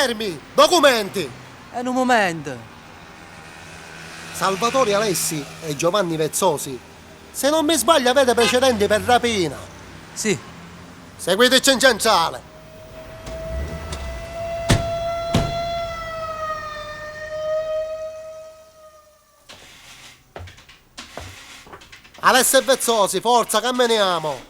fermi! Documenti! In un momento. Salvatore Alessi e Giovanni Vezzosi. Se non mi sbaglio avete precedenti per rapina. Sì. Seguiteci in centrale. Alessi e Vezzosi, forza, camminiamo.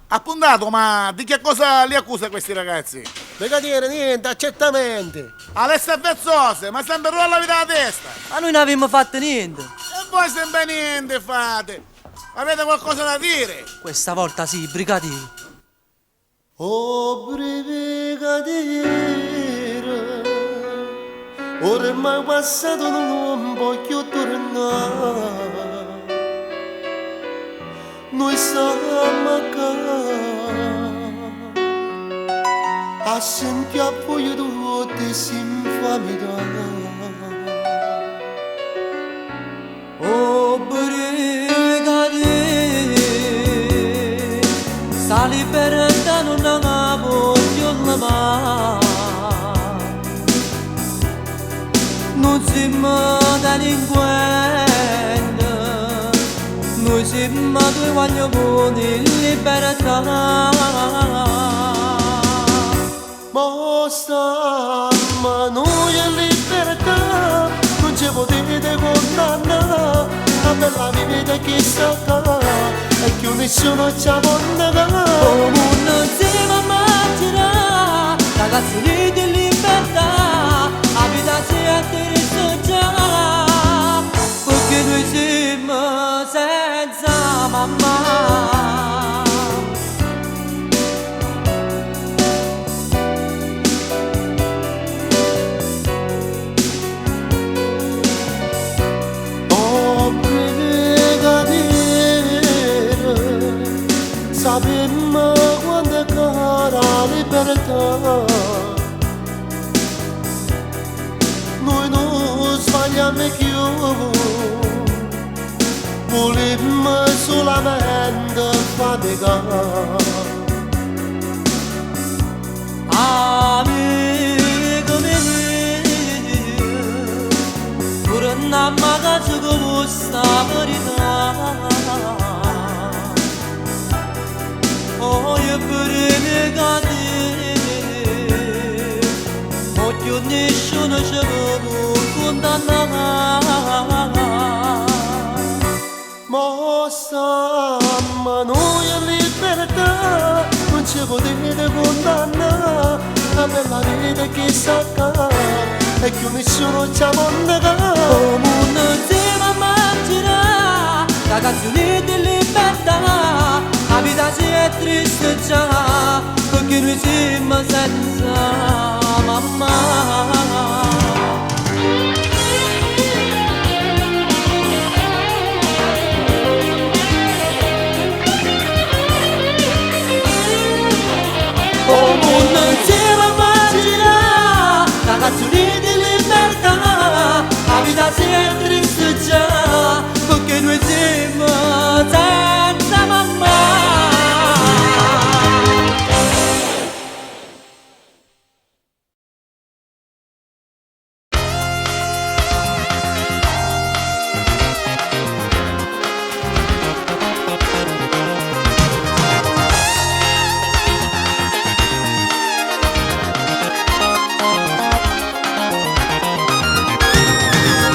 Appuntato, ma di che cosa li accusa questi ragazzi? Mica dire niente, accertamenti. Alessio e Vezzose, ma sempre rolla la vita alla testa. Ma noi non abbiamo fatto niente. E voi sempre niente fate. Avete qualcosa da dire? Questa volta sì, brigadiere. Oh brigadiere, ormai passato non voglio tornare. Noi siamo a casa, a sentire voi tutti si infamano. Oh brigadiere, sta libertà non la voglio mai. Non siamo delinquenti, noi siamo due guaglioni in libertà. Ma stiamo noi in libertà, non ci potete condannare, la bella vita che sta qua, e che nessuno ci abbandona. Come non si immaginare, ragazzi uniti in libertà, la vita si è già, perché noi siamo senza mamma. Sapemmo quando è cara la libertà, noi non sbagliamo più, volemmo solamente faticare. Amico mio, pure una magazza come sta verità. Oh, io pure negativo, ma più nessuno ci può condannare. Ma stiamo noi in libertà, non ci potete condannare, la bella vita che sta qua, e che nessuno ci abbandona. Come non si immaginare, ragazzi uniti in libertà, la vita si è triste già, perché noi siamo senza mamma. Come non si immaginare, ragazzi uniti in libertà, la vita si è triste già, perché noi siamo senza mamma.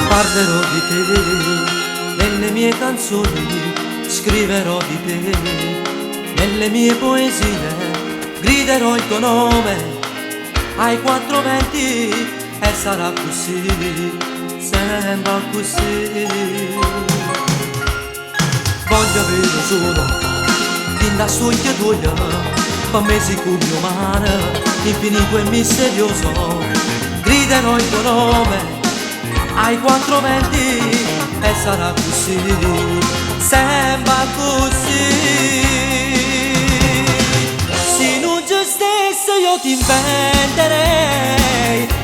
Parlerò di te nelle mie canzoni, scriverò di te nelle mie poesie, griderò il tuo nome ai quattro venti e sarà così, sempre così. Voglio avere solo din da soglia tua, per me sicuro umano, infinito e misterioso, griderò il tuo nome ai quattro venti e sarà così, sempre così. Se non ci stesse io ti inventerei,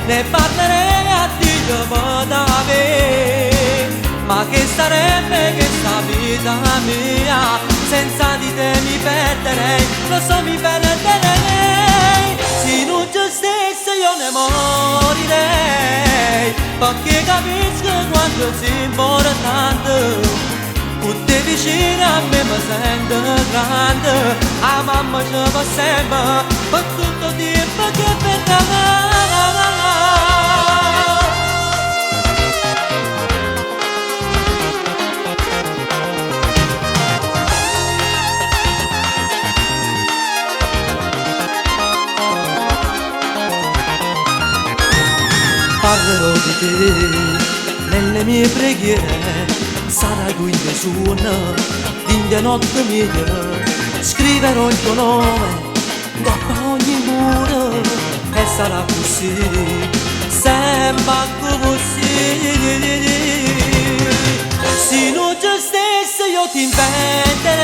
ne parlerei a Dio da me, ma che sarebbe questa vita mia, senza di te mi perderei, lo so mi perderei. Se non ci stesse io ne morirei, perché capisco quanto sia importante. Tutte vicine a me mi sento grande, a mamma ci fa sempre, per tutto il tempo che verrà. Parlerò di te nelle mie preghiere, sarà qui che suona in de notte mia, scriverò il tuo nome dopo ogni muro e sarà così, sempre così. Se non ci stessi io ti inventerei,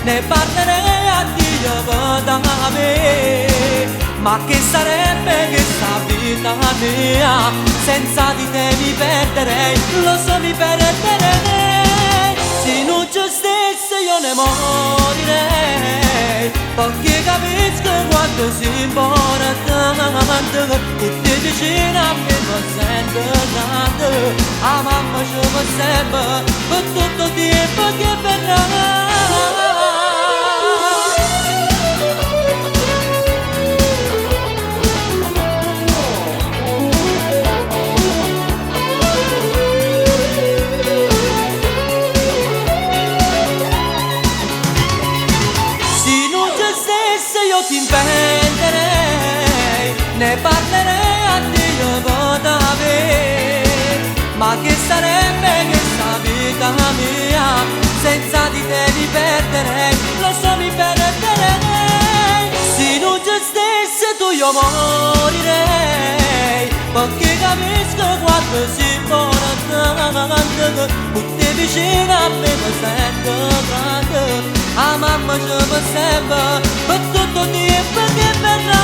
ne parlerei a Dio da me, ma che sarebbe questa vita mia, senza di te mi perderei, lo so mi perderei. Se non ci stessi io ne morirei, perché capisco quanto sia importante. Tutti vicino a me mi sento grande, a mamma ci fa sempre, per tutto il tempo che verrà. Io ti inventerei, ne parlerei a Dio da me, ma che sarebbe questa vita mia, senza di te mi perderei, lo so mi perderei. Se non ci stessi tu io morirei, perché capisco quanto sia importante. Tutti vicino a me mi sento grande, a mamma ci fa sempre, per tutto il tempo che verrà.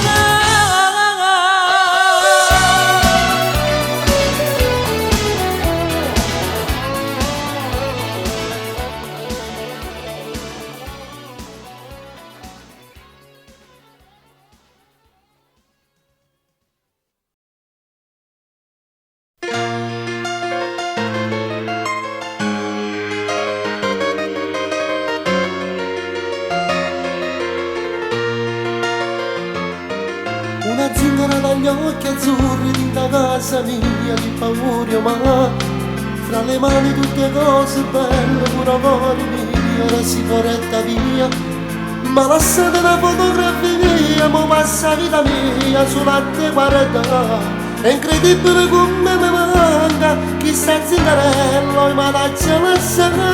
Una zingara dagli occhi azzurri dentro casa mia di paura, ma fra le mani tutte cose belle, pure cuore mio, ora si porta via. Ma lasciate una fotografia, mo passa la vita mia sulla te guarda. È incredibile come mi manca chissà zingarello e mi lascia lasciare.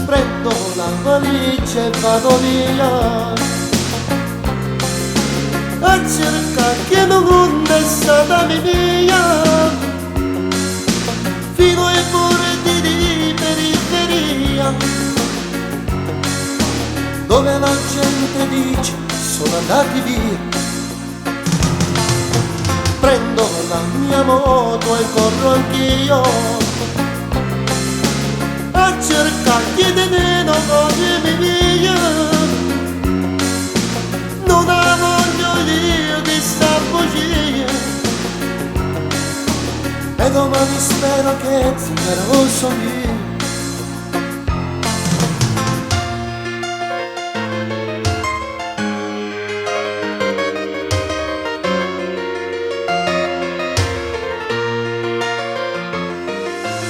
Prendo la valigia e vado via a cercare che non è stata mia, fino ai bordi di periferia, dove la gente dice sono andati via. Prendo la mia moto e corro anch'io a cercare chi di meno come mia. Non la voglio io di sta bugia, e domani spero che zingaro sono io.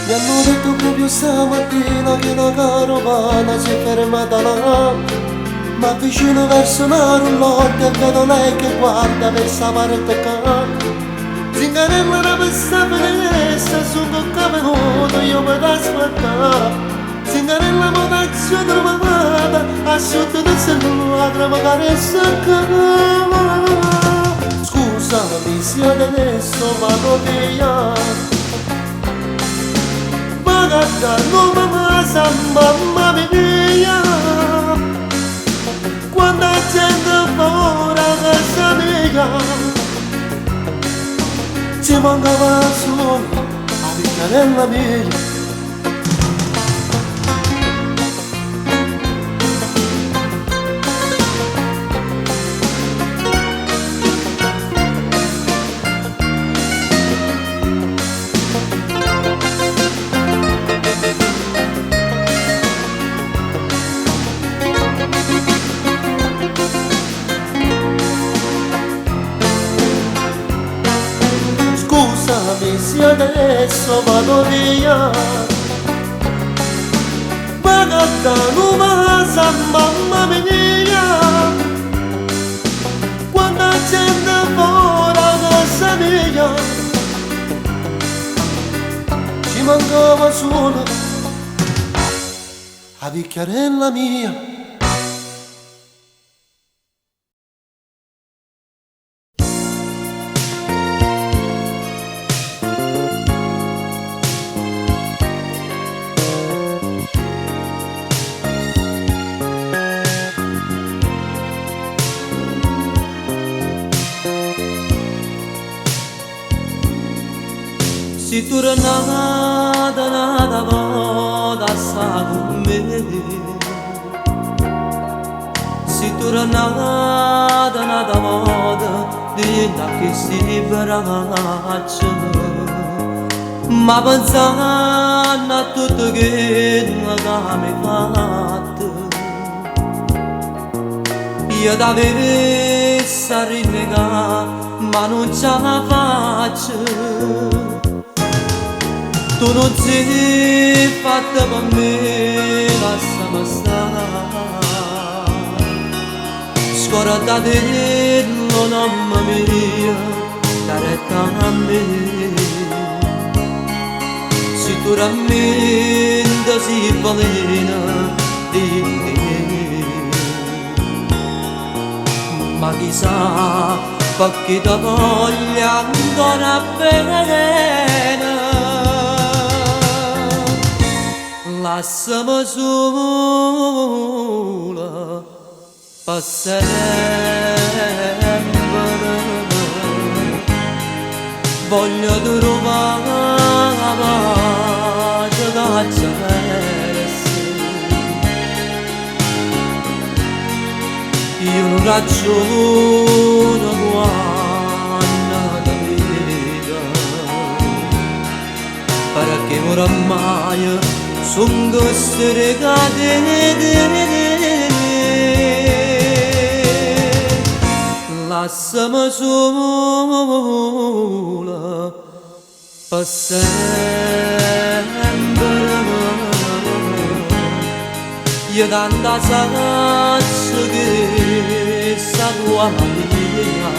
Mi hanno detto proprio stamattina che una carovana si è fermata là, ma vicino verso una roulotte e vedo lei che guarda verso la parte accanto. Zingarella era per sta finestra, su che venuto io mi da aspettare. Zingarella mi faccio trovata, a sotto del cellulare magari è staccata. Scusami se adesso vado via, ma guarda non mi sa mamma mia. Quando la gente fuori a casa mia, ci mancava solo la piccarella mia. adesso vado via. Magattano masa mamma mia, quando gente fuori casa mia, ci mancava solo la picchiarella mia. Si tornata nada moda sa con me, si tornata nada moda di che si braccia, ma pensando a tutto che mi fatto, io t'avessi a rinnegare ma non ce la faccio. Tu non sei fatta per me, lasciami stare. Scordatelo, mamma mia, daretta a me. Sicuramente si balena di me. Ma chissà, perché ti voglio ancora bene. Lasciami sola per sempre. Voglio trovare la pace che ci persi. Io non ragiono quando ti vedo, perché oramai sono queste catene. Lasciami sola per sempre. Io tanta saccia che sa tua mia,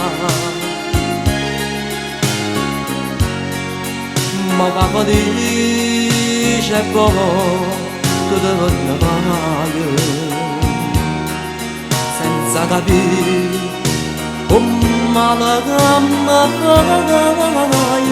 ma papà dice poco tu te ne vai, senza capire come la gamma vai.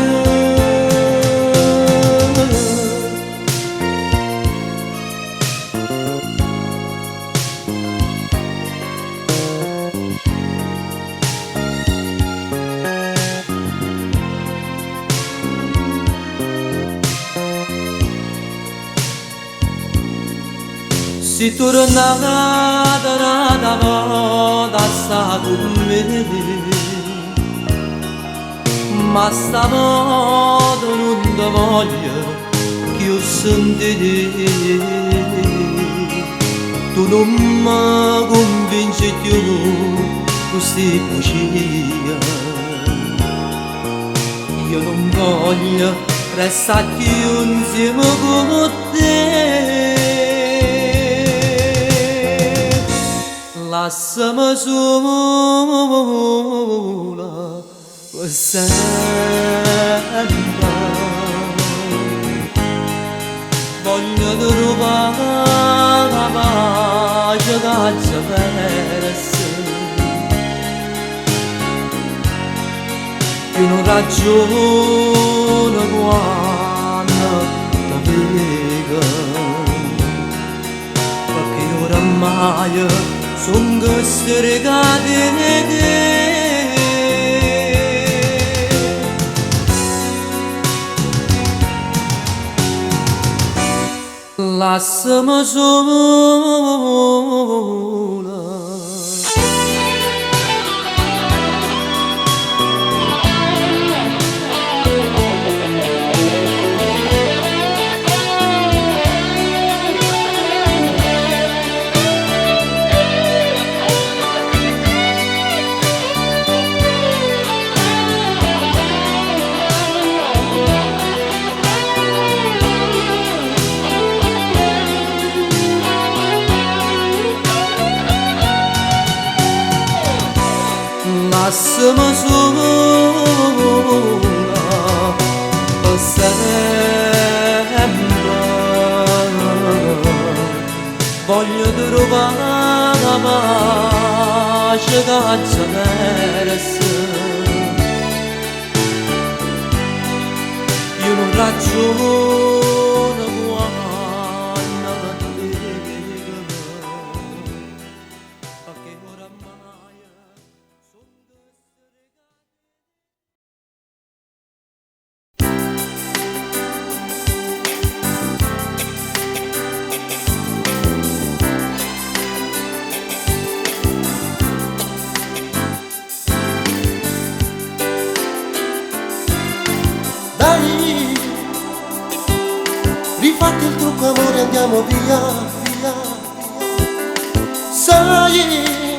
Si tornata nada moda sta con me, ma stanotte non ti voglio più sentire. Tu non mi convinci più questa bugia. Io non voglio restare più insieme con te. Lasciami sola per sempre. Voglio trovare la pace che ci persi. Io non ragiono quando ti vedo, perché oramai sono queste catene. Lasciami sola. massimo sola per sempre. Voglio trovare la pace che ci perse. Io non ragiono quando ti vedo, perché oramai sono Dai, rifatti il trucco amore, andiamo via, via. Sai,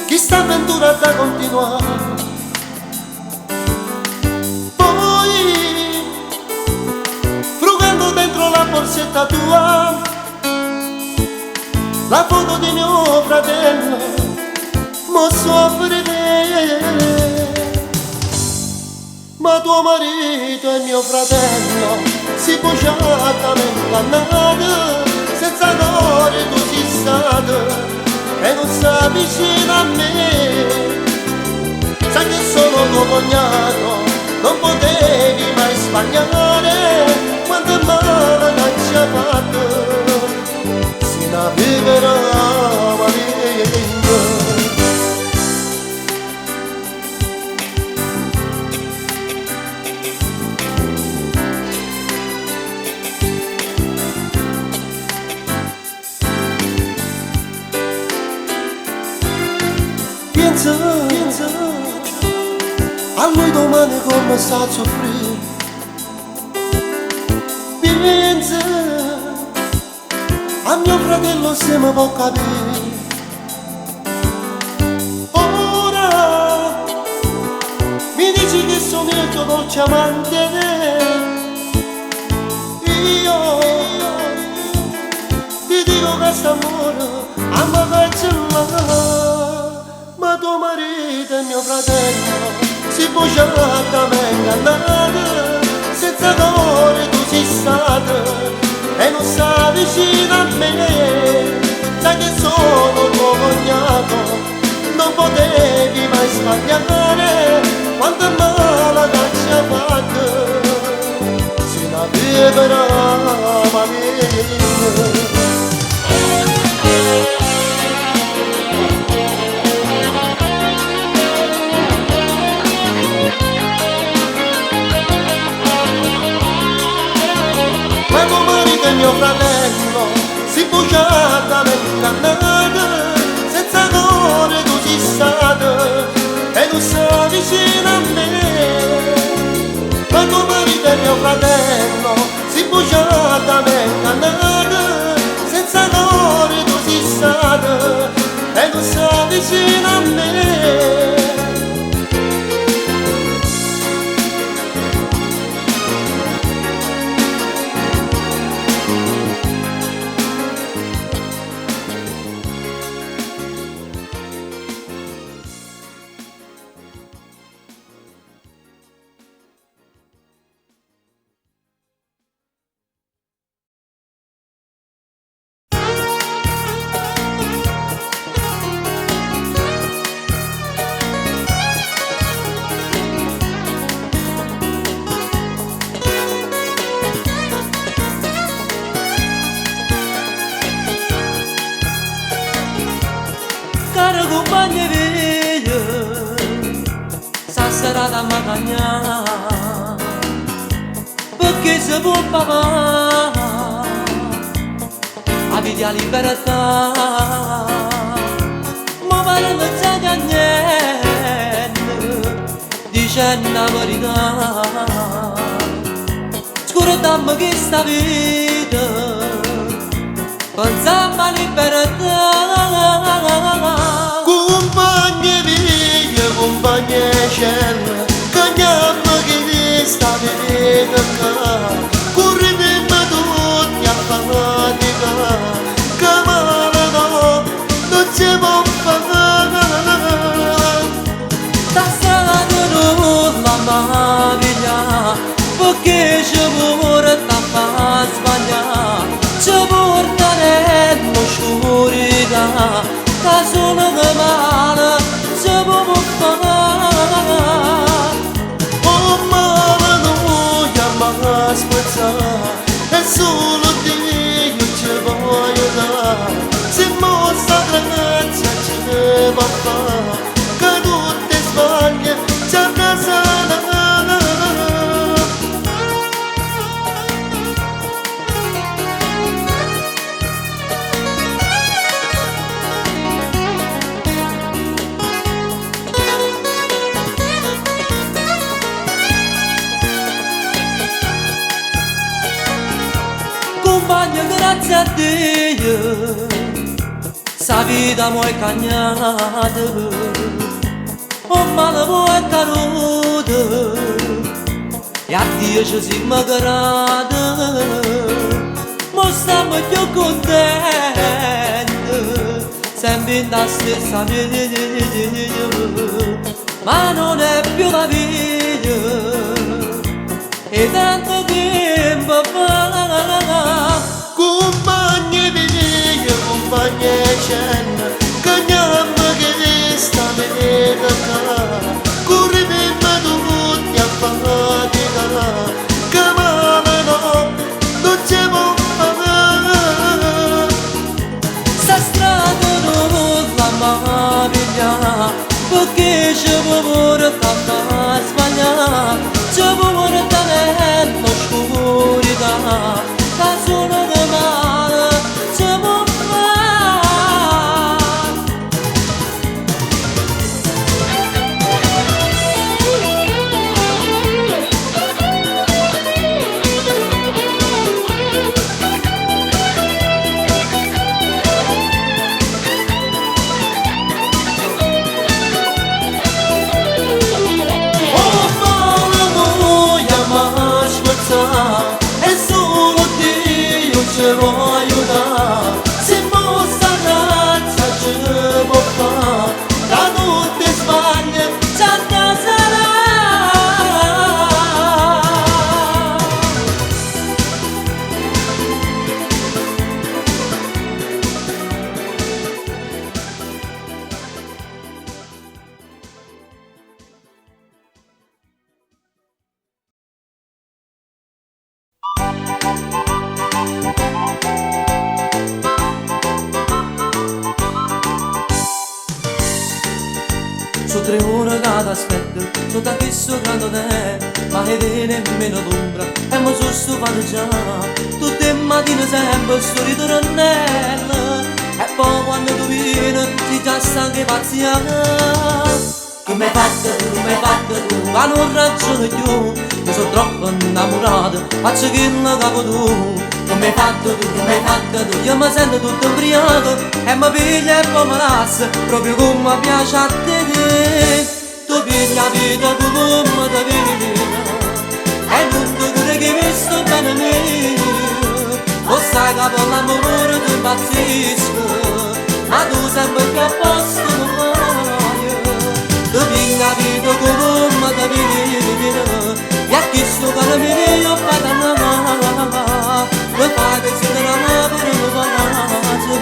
chi sta avventura da continuare. Poi, frugando dentro la borsetta tua, la foto di mio fratello, mo soffre te. Ma tuo marito e mio fratello si pugiata nell'annata, senza cuore tu sei stato e non sei vicino a me. Sai che sono tuo cognato, non potevi mai sbagliare, quanto male che ci ha fatto, si navigerà marina. Pensa a lui domani come sta a soffrire. Pensa a mio fratello se mi può capire. Ora mi dici che sono il tuo dolce amante, io ti dico che st'amore a me cancella. Ma tuo marito e mio fratello si pugiata m'ingannata, senza cuore tu sei stata e non stai vicino a me. Sai che sono tuo cognato, non potevi mai sbagliare, quanto male che ci ha fatto, si navigerà marina. Ma tuo marito e mio fratello si pugiata nell'annata, senza cuore tu sei stata e non sei vicino a me. Ma tuo marito e mio fratello si pugiata nell'annata, senza cuore tu sei stata e non sei vicino a me. Caro compagno via, stasera da magagna, perché se può papà, avete la libertà, ma pare non c'è niente, dicendo la verità, scordammo che sta vita, pensiamo alla libertà. Compagni via, compagni cielo, cagnammo che vi sta vedendo qua, correte tutti a fanatica, che male no, non ci può fare. da solo che male se può fare. Oh male non chiama spezzare, è solo Dio ci voglio dare. Se mostra grazia ce ne va a fare, che tutte sbaglie c'è una sana. Compagno, grazie a Dio, sa vita mo è cagnata, o male mo è caduta, e a Dio ci siamo grati, mo stiamo più contenti, sempre in la stessa via, ma non è più la vita. E tanto tempo fa, compagni di Dio, compagni e cenno, cagnammo che sta venendo qua, correvamo tutti a fatica, che male no, non ci può fare. sta strada non la mia, perché ci può portare a sbagliare. Ci può portare l'oscurità, da solo che male ci può fare. È solo Dio ci voglio dare, se mostra grazia ci può fare, da tutte sbaglie c'è da sarà. Sono 3 ore che t'aspetto, sono da questo grande te, ma che viene nemmeno l'ombra, e mi sono stufato già. Tutte le mattine sempre sto ritornello, e poi quando tu vieni si già stanca e pazziata. Tu mi hai fatto tu, ma non ragiono più, io sono troppo innamorato, faccio che non capo tu. Tu mi hai fatto tu, io mi sento tutto ubriaco, e mi piglia e poi mi lascia, proprio come piace a te. Tu piglia vita tu come ti vita, e non ti cure che mi sto bene mio. Lo sai che per l'amore ti impazzisco, ma tu sempre più a posto mi voglio. Tu piglia vita tu come ti vita, e a chi sto bene mio fai da mamma. Mi fai desiderare per un palazzo,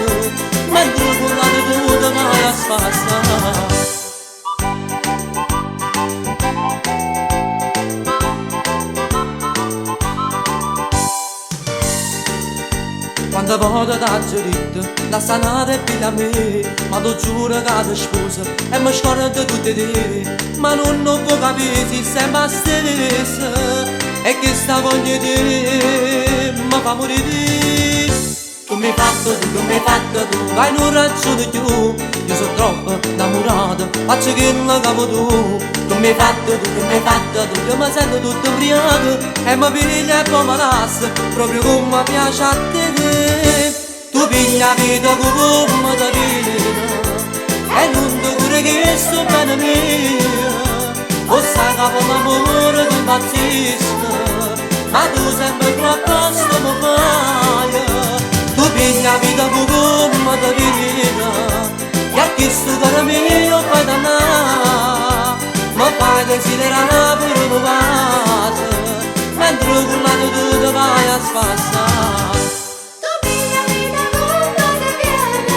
mentre con la tu ti vai a spassare. Quando voglio da giurito, la sanata è figlia a me, ma tu giuro che ti sposa e mi scordo tutti te. Ma non può capire se sempre stessa, e che sta voglia di te mi fa morire. Tu mi hai fatto tu, vai non ragione più, io sono troppo innamorato, faccio che non capo tu. Tu mi hai fatto tu, io mi sento tutto ubriaco, e mi piglia e poi mi lascia, proprio come piace a te. Tu piglia vita come ti vita, e non ti cure che sto bene mio. O sai che per l'amore ti impazzisco, ma tu sempre più a posto mi fai. Tu piglia vita come ti vita, e a chi sto cuore mio fai dannare. Mi fai desiderare per un vaso, mentre con la tu ti vai a spassare. Tu piglia vita come ti viene,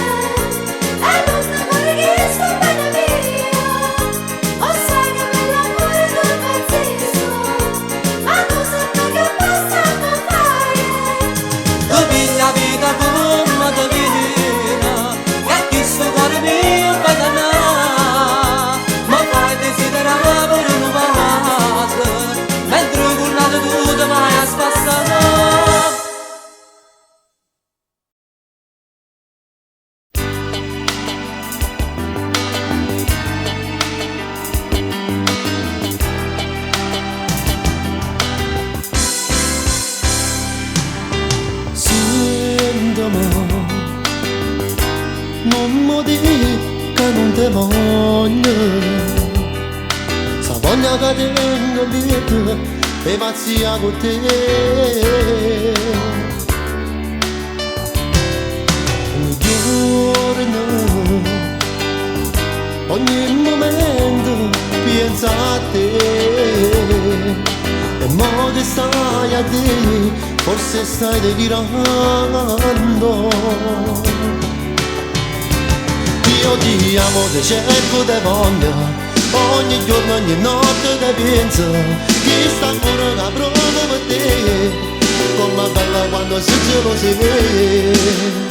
non mi dici che non ti voglio, sa voglia che tengo dietro e pazzia con te. Ogni giorno, ogni momento pensa a te, e mo che stai a te, forse stai delirando. Io ti amo, ti cerco, ti voglio, ogni giorno, ogni notte ti penso, che sta ancora che provo per te, come bella quando si cielo si vede.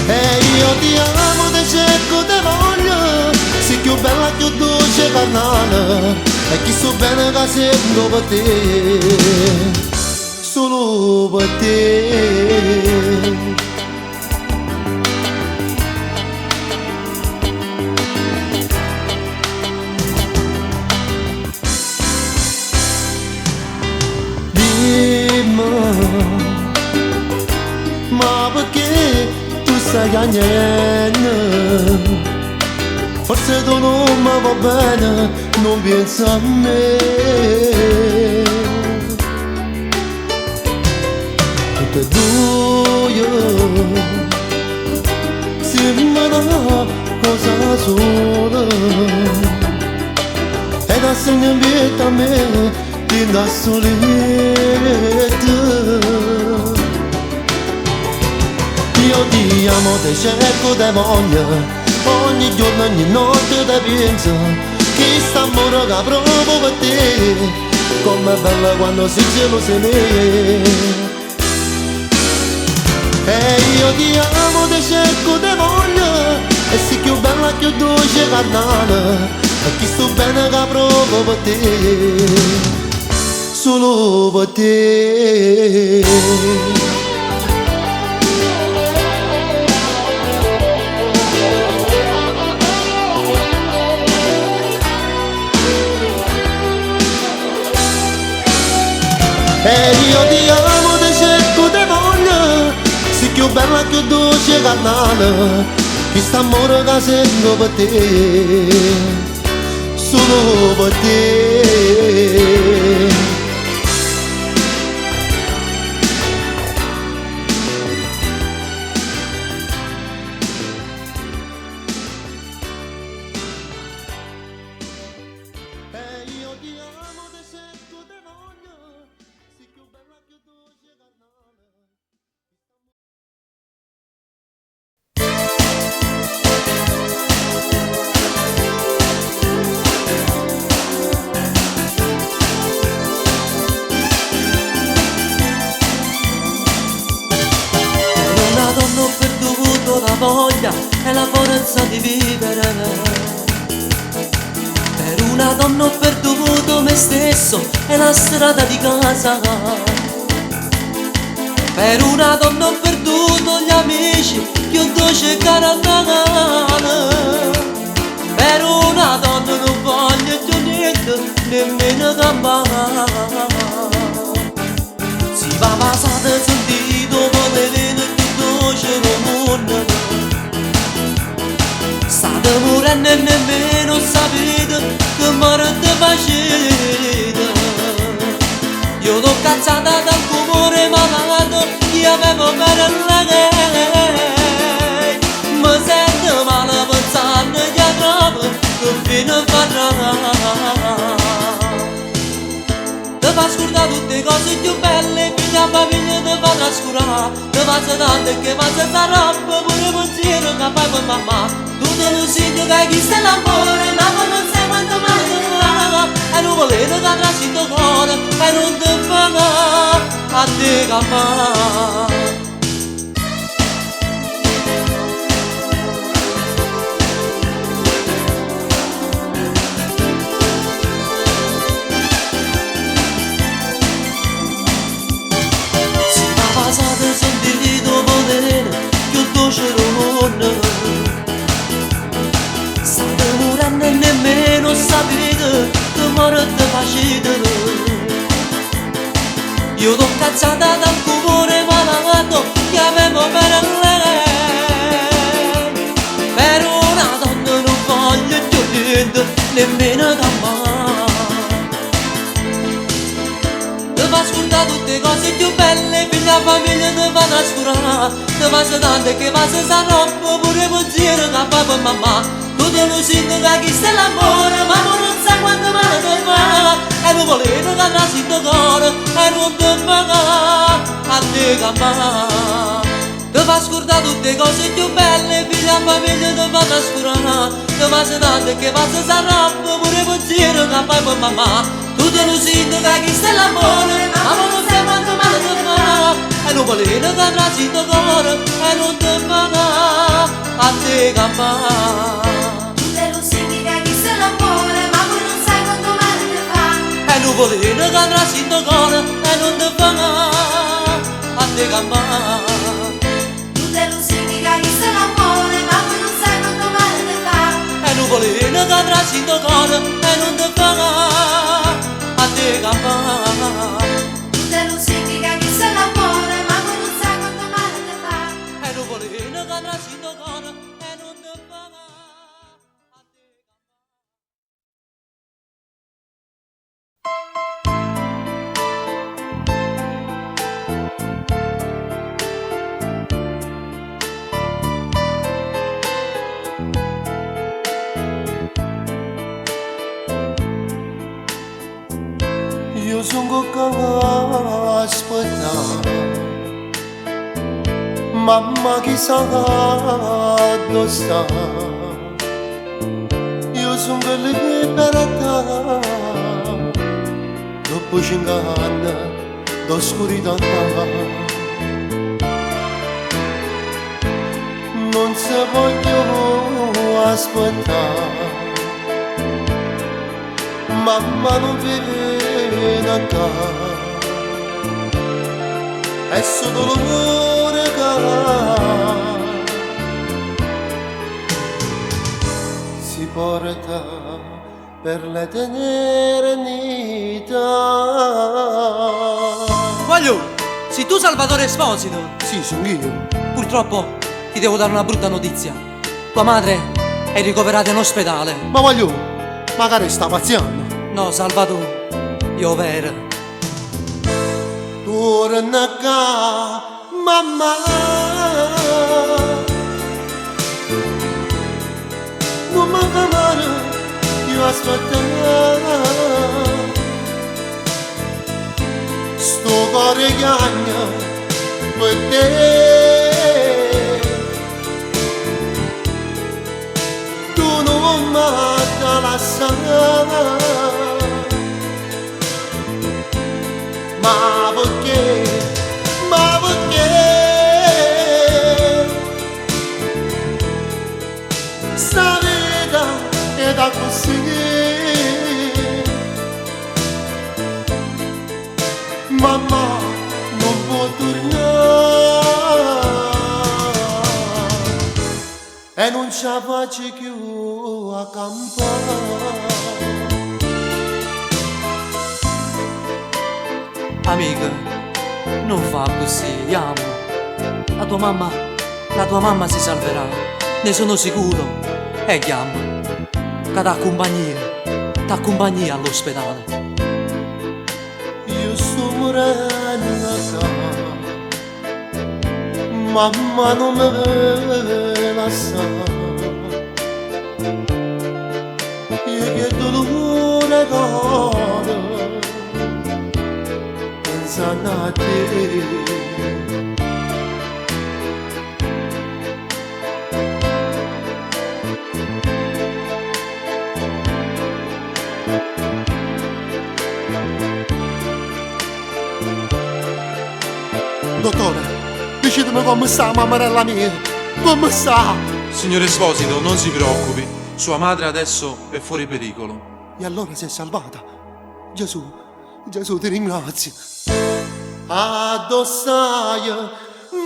E io ti amo, ti cerco, ti voglio, sei più bella, più dolce, carnale, e chi so bene che sento per te, solo per te. Ma perché tu stai cagnando? Forse tu non mi va bene, non pensa a me. Tutte e due siamo una cosa sola, ed assegna in vita a me da soletta. Io ti amo, ti cerco, ti voglio, ogni giorno, ogni notte ti penso, che sta amore che provo per te, com'è bella quando si cielo si vede. E io ti amo, ti cerco, ti voglio, e sei più bella, più dolce, carnale, e chi sto bene che provo per te, solo per te. E io ti amo, ti cerco, ti voglio, sei più bella, più dolce, carnale, chi sta amore che sento per te, solo per te. Voglia e la forza di vivere. Per una donna ho perduto me stesso e la strada di casa. Per una donna ho perduto gli amici più dolci che Natale. Per una donna non voglio più niente, nemmeno campare. Si va passata sentito come viene più dolce del mondo. State morendo e nemmeno sapete che morte facete. Io l'ho cazzata dal cuore malato che avevo per lei. Mi sento male pensando che a troppo che fine farà. Ti fa scordare tutte le cose più belle, figlia a famiglia ti fa trascurare. Ti fa tante che fa senza roba, pure pensiero che fai per mamma. Tu te lo senti che chi sta l'amore, ma non sai quanto male ti fa. E non volete che trasci il tuo cuore, e non ti fa a te campare. Passate sentito potere più dolce del mondo. State morendo e nemmeno sapete che morte facete. Io l'ho cazzata dal cuore malato che avevo per lei. nemmeno da me. Ti fa scordare tutte cose più belle, figlia famiglia ti fa trascurare. Ti passa tante che passa sta roba, pure pensiero che papà e mamma. Tu te lo senti che chi sta l'amore, ma non sai quanto male ti fa. E non volevo che andassi in tuo cuore, e non ti fa a te campare. Ti fa scordare tutte cose più belle, figlia famiglia ti fa trascurare. Ti passa tante che passa sta roba, pure pensiero che papà e mamma. Tu te lo senti che chi sta l'amore, ma non sai quanto male ti fa. E non volevo che andassi in tuo cuore, e non ti fa a te campare. Tu te lo senti che chi sta l'amore, ma non sai quanto male ti fa. E non volevo che andassi in tuo cuore, e non ti fa a te campare. Tu te lo senti che chi sta l'amore, ma non sai quanto male ti fa. E non volevo che andassi in tuo cuore, e non ti fa a te campare. Tu te lo senti che chi sta l'amore, ma non sai quanto male ti fa. E non volevo che andassi in tuo cuore, e non ti fa a te campare. Io sono che aspetta, mamma chissà dove sta. Io sono che libertà, dopo 5 anni d'oscurità. Non se voglio aspettare, mamma non viene a casa, è solo dolore che si porta per l'eternità. Voglio, sei tu Salvatore Esposito? Sì, sono io. Purtroppo ti devo dare una brutta notizia. Tua madre è ricoverata in ospedale. Ma voglio, magari sta pazziando. No, Salvatore, io vero. Torna qua, mamma. Non mi fa male, io aspetto. Sto cuore piagna per te. Tu non mi lasciare. Ma perché, ma perché sta vita è da così. Mamma non può tornare e non ce la faccio più a campare. Amica, non fa così, amo. La tua mamma si salverà, ne sono sicuro. E chiama, che t'accompagnia all'ospedale. Io sto morendo qua, mamma non mi lascia. Io che dolore cuore, pensando a te. Dottore, decidimi come sta mammarella mia, come sta? Signor Esposito, non si preoccupi, sua madre adesso è fuori pericolo. E allora si è salvata. Gesù, Gesù ti ringrazio. Addossaia,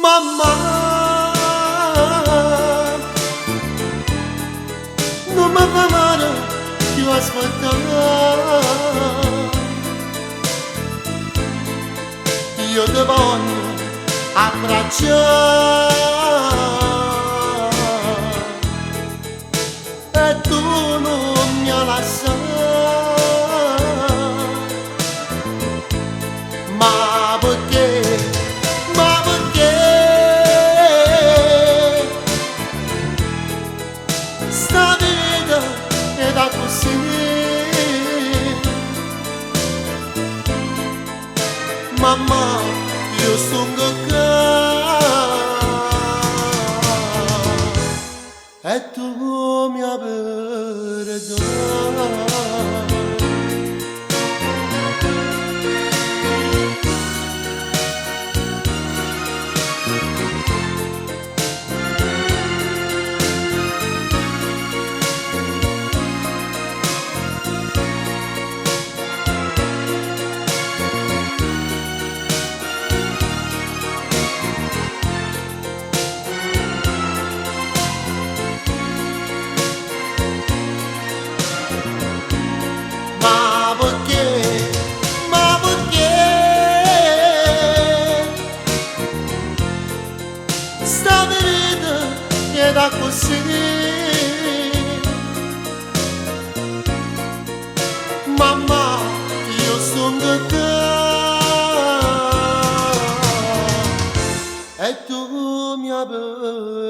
mamma, non mi fa male più aspettare. Io ti voglio abbracciare e tu non mi lasciare. e tu mi perdona. Ma perché, ma perché sta verità che da così? Mamma, io sono con te e tu mi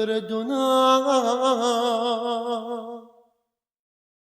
perdona.